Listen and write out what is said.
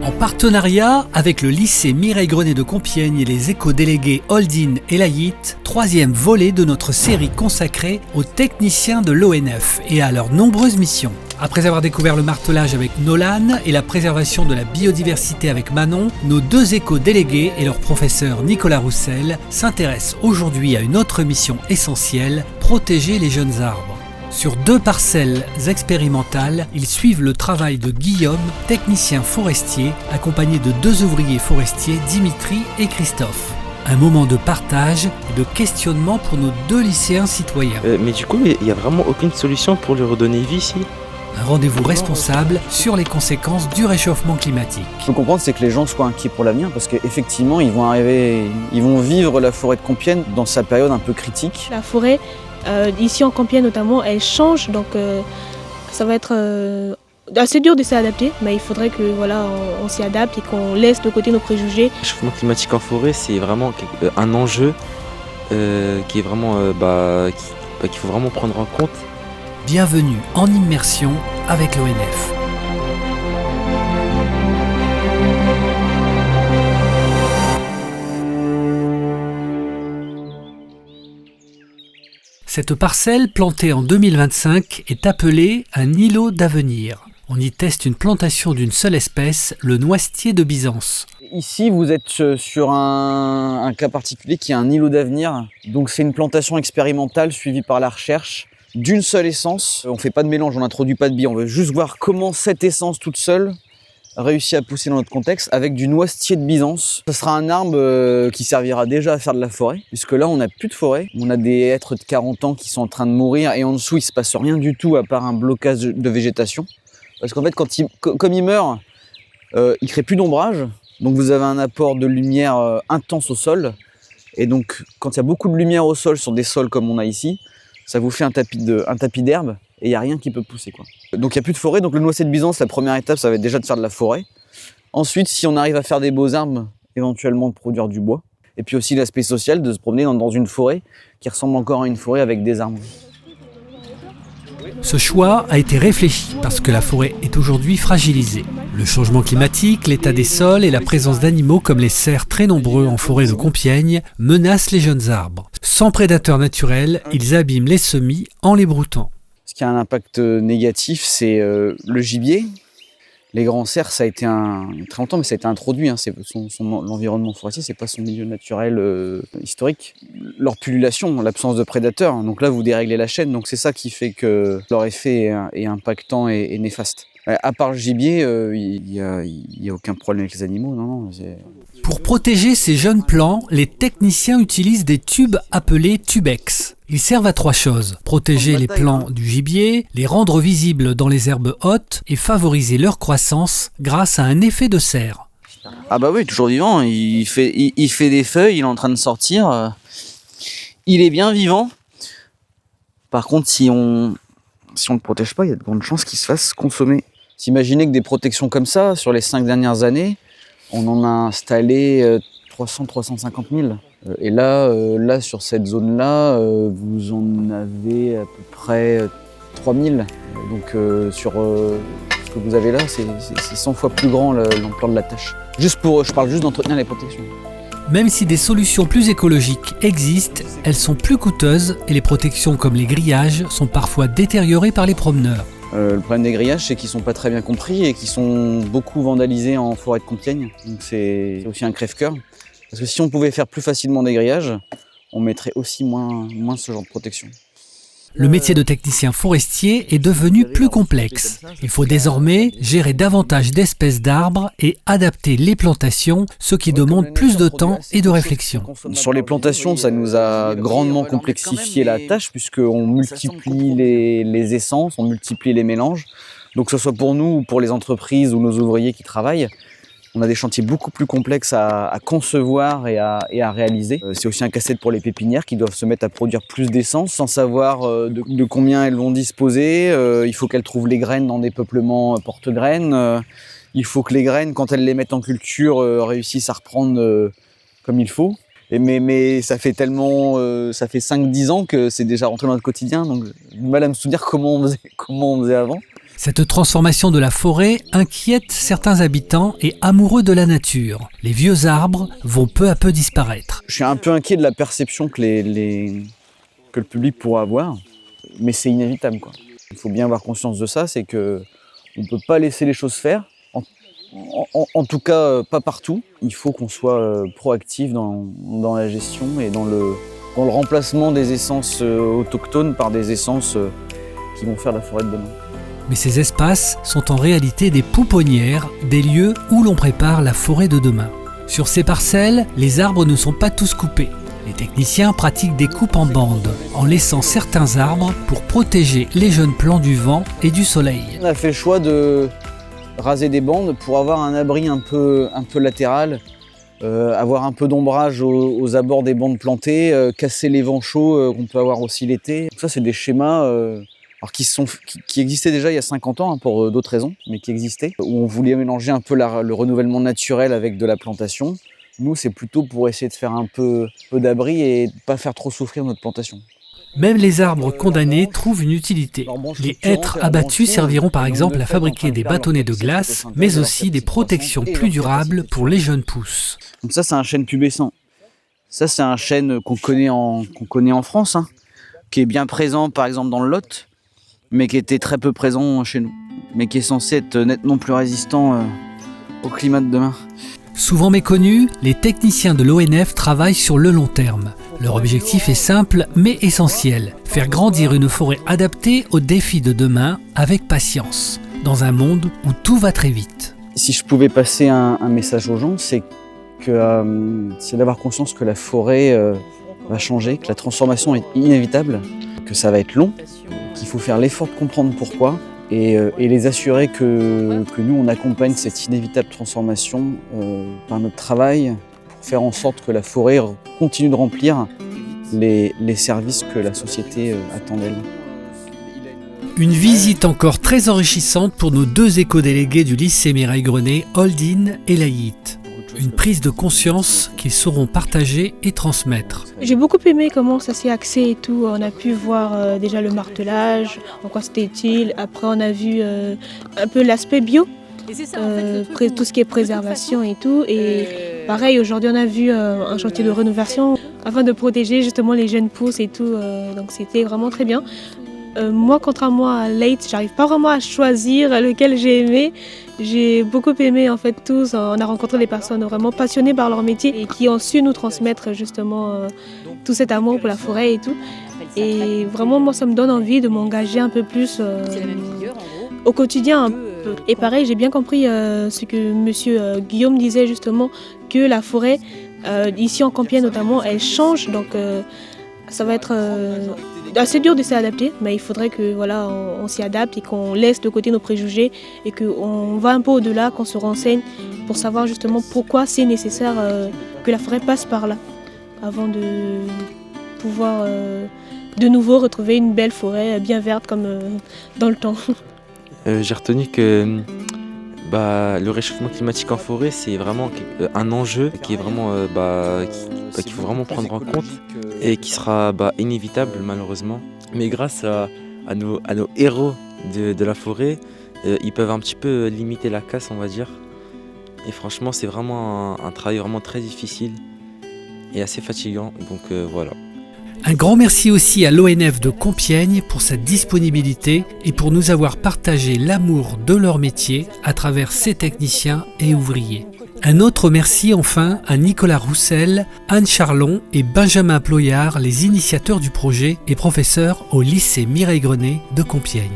En partenariat avec le lycée Mireille Grenet de Compiègne et les éco-délégués Holdin et Laït, troisième volet de notre série consacrée aux techniciens de l'ONF et à leurs nombreuses missions. Après avoir découvert le martelage avec Nolan et la préservation de la biodiversité avec Manon, nos deux éco-délégués et leur professeur Nicolas Roussel s'intéressent aujourd'hui à une autre mission essentielle, protéger les jeunes arbres. Sur 2 parcelles expérimentales, ils suivent le travail de Guillaume, technicien forestier, accompagné de 2 ouvriers forestiers, Dimitri et Christophe. Un moment de partage et de questionnement pour nos 2 lycéens citoyens. Mais du coup, il n'y a vraiment aucune solution pour lui redonner vie ici ? Un rendez-vous responsable sur les conséquences du réchauffement climatique. Ce qu'il faut comprendre, c'est que les gens soient inquiets pour l'avenir parce qu'effectivement, ils vont vivre la forêt de Compiègne dans sa période un peu critique. La forêt, ici en Compiègne notamment, elle change, donc ça va être assez dur de s'y adapter, mais il faudrait que on s'y adapte et qu'on laisse de côté nos préjugés. Le réchauffement climatique en forêt, c'est vraiment un enjeu qui est vraiment qu'il faut vraiment prendre en compte. Bienvenue en immersion avec l'ONF. Cette parcelle plantée en 2025 est appelée un îlot d'avenir. On y teste une plantation d'une seule espèce, le noisetier de Byzance. Ici, vous êtes sur un cas particulier qui est un îlot d'avenir. Donc c'est une plantation expérimentale suivie par la recherche d'une seule essence. On ne fait pas de mélange, on n'introduit pas de billes. On veut juste voir comment cette essence toute seule réussit à pousser dans notre contexte avec du noisetier de Byzance. Ce sera un arbre qui servira déjà à faire de la forêt, puisque là on n'a plus de forêt. On a des hêtres de 40 ans qui sont en train de mourir et en dessous il ne se passe rien du tout à part un blocage de végétation. Parce qu'en fait comme il meurt, il ne crée plus d'ombrage. Donc vous avez un apport de lumière intense au sol. Et donc quand il y a beaucoup de lumière au sol sur des sols comme on a ici, ça vous fait un tapis d'herbe et il n'y a rien qui peut pousser, quoi. Donc il n'y a plus de forêt, donc le noisetier de Byzance, la première étape, ça va être déjà de faire de la forêt. Ensuite, si on arrive à faire des beaux arbres, éventuellement de produire du bois. Et puis aussi l'aspect social, de se promener dans une forêt qui ressemble encore à une forêt avec des arbres. Ce choix a été réfléchi parce que la forêt est aujourd'hui fragilisée. Le changement climatique, l'état des sols et la présence d'animaux comme les cerfs très nombreux en forêt de Compiègne menacent les jeunes arbres. Sans prédateurs naturels, ils abîment les semis en les broutant. Ce qui a un impact négatif, c'est le gibier. Les grands cerfs, ça a été très longtemps, mais ça a été introduit. L'environnement forestier, c'est pas son milieu naturel historique. Leur pullulation, l'absence de prédateurs. Donc là, vous déréglez la chaîne. Donc c'est ça qui fait que leur effet est impactant et néfaste. À part le gibier, il n'y a aucun problème avec les animaux. Non, Pour protéger ces jeunes plants, les techniciens utilisent des tubes appelés tubex. Ils servent à 3 choses: protéger les plants du gibier, les rendre visibles dans les herbes hautes et favoriser leur croissance grâce à un effet de serre. Ah bah oui, toujours vivant. Il fait des feuilles, il est en train de sortir. Il est bien vivant. Par contre, si on le protège pas, il y a de grandes chances qu'il se fasse consommer. S'imaginer que des protections comme ça, sur les 5 dernières années, on en a installé 350 000. Et là, sur cette zone-là, vous en avez à peu près 3 000. Donc sur ce que vous avez là, c'est 100 fois plus grand l'ampleur de la tâche. Je parle juste d'entretenir les protections. Même si des solutions plus écologiques existent, elles sont plus coûteuses et les protections comme les grillages sont parfois détériorées par les promeneurs. Le problème des grillages, c'est qu'ils ne sont pas très bien compris et qu'ils sont beaucoup vandalisés en forêt de Compiègne. Donc c'est aussi un crève-cœur. Parce que si on pouvait faire plus facilement des grillages, on mettrait aussi moins ce genre de protection. Le métier de technicien forestier est devenu plus complexe. Il faut désormais gérer davantage d'espèces d'arbres et adapter les plantations, ce qui demande plus de temps et de réflexion. Sur les plantations, ça nous a grandement complexifié la tâche puisqu'on multiplie les essences, on multiplie les mélanges. Donc que ce soit pour nous ou pour les entreprises ou nos ouvriers qui travaillent, on a des chantiers beaucoup plus complexes à concevoir et à réaliser. C'est aussi un casse-tête pour les pépinières qui doivent se mettre à produire plus d'essence sans savoir de combien elles vont disposer. Il faut qu'elles trouvent les graines dans des peuplements porte-graines. Il faut que les graines, quand elles les mettent en culture, réussissent à reprendre comme il faut. Mais ça fait tellement, ça fait 5-10 ans que c'est déjà rentré dans notre quotidien, donc j'ai du mal à me souvenir comment on faisait avant. Cette transformation de la forêt inquiète certains habitants et amoureux de la nature. Les vieux arbres vont peu à peu disparaître. Je suis un peu inquiet de la perception que le public pourra avoir, mais c'est inévitable, quoi. Il faut bien avoir conscience de ça, c'est qu'on ne peut pas laisser les choses faire, en tout cas pas partout. Il faut qu'on soit proactif dans la gestion et dans le remplacement des essences autochtones par des essences qui vont faire la forêt de demain. Mais ces espaces sont en réalité des pouponnières, des lieux où l'on prépare la forêt de demain. Sur ces parcelles, les arbres ne sont pas tous coupés. Les techniciens pratiquent des coupes en bande, en laissant certains arbres pour protéger les jeunes plants du vent et du soleil. On a fait le choix de raser des bandes pour avoir un abri un peu latéral, avoir un peu d'ombrage aux abords des bandes plantées, casser les vents chauds qu'on peut avoir aussi l'été. Ça, c'est des schémas qui existaient déjà il y a 50 ans, pour d'autres raisons, mais qui existaient, où on voulait mélanger un peu le renouvellement naturel avec de la plantation. Nous, c'est plutôt pour essayer de faire un peu d'abri et de ne pas faire trop souffrir notre plantation. Même les arbres condamnés trouvent une utilité. Les hêtres abattus serviront par exemple à fabriquer des bâtonnets de glace, mais aussi des protections plus durables pour les jeunes pousses. Donc ça, c'est un chêne pubescent. Ça, c'est un chêne qu'on connaît en France, qui est bien présent par exemple dans le Lot, mais qui était très peu présent chez nous, mais qui est censé être nettement plus résistant au climat de demain. Souvent méconnus, les techniciens de l'ONF travaillent sur le long terme. Leur objectif est simple mais essentiel, faire grandir une forêt adaptée aux défis de demain avec patience, dans un monde où tout va très vite. Si je pouvais passer un message aux gens, c'est d'avoir conscience que la forêt va changer, que la transformation est inévitable, que ça va être long, qu'il faut faire l'effort de comprendre pourquoi et les assurer que nous, on accompagne cette inévitable transformation par notre travail pour faire en sorte que la forêt continue de remplir les services que la société attend d'elle. Une visite encore très enrichissante pour nos deux éco-délégués du lycée Mireille Grenet, Oldin et Laït. Une prise de conscience qu'ils sauront partager et transmettre. J'ai beaucoup aimé comment ça s'est axé et tout. On a pu voir déjà le martelage, en quoi c'était utile. Après, on a vu un peu l'aspect bio, tout ce qui est préservation et tout. Et pareil, aujourd'hui, on a vu un chantier de rénovation afin de protéger justement les jeunes pousses et tout. Donc, c'était vraiment très bien. Moi, contrairement à Late, j'arrive pas vraiment à choisir lequel j'ai aimé. J'ai beaucoup aimé en fait tous. On a rencontré des personnes vraiment passionnées par leur métier et qui ont su nous transmettre justement tout cet amour pour la forêt et tout. Et vraiment, moi, ça me donne envie de m'engager un peu plus au quotidien. Et pareil, j'ai bien compris ce que monsieur Guillaume disait justement, que la forêt, ici en Compiègne notamment, elle change. Donc ça va être assez dur de s'y adapter, mais il faudrait que voilà, on s'y adapte et qu'on laisse de côté nos préjugés et qu'on va un peu au-delà, qu'on se renseigne pour savoir justement pourquoi c'est nécessaire que la forêt passe par là avant de pouvoir de nouveau retrouver une belle forêt bien verte comme dans le temps. J'ai retenu que le réchauffement climatique en forêt, c'est vraiment un enjeu qui est vraiment qu'il faut vraiment prendre en compte et qui sera inévitable malheureusement. Mais grâce à nos héros de la forêt, ils peuvent un petit peu limiter la casse, on va dire. Et franchement, c'est vraiment un travail vraiment très difficile et assez fatigant. Donc voilà. Un grand merci aussi à l'ONF de Compiègne pour sa disponibilité et pour nous avoir partagé l'amour de leur métier à travers ses techniciens et ouvriers. Un autre merci enfin à Nicolas Roussel, Anne Charlon et Benjamin Ployard, les initiateurs du projet et professeurs au lycée Mireille Grenet de Compiègne.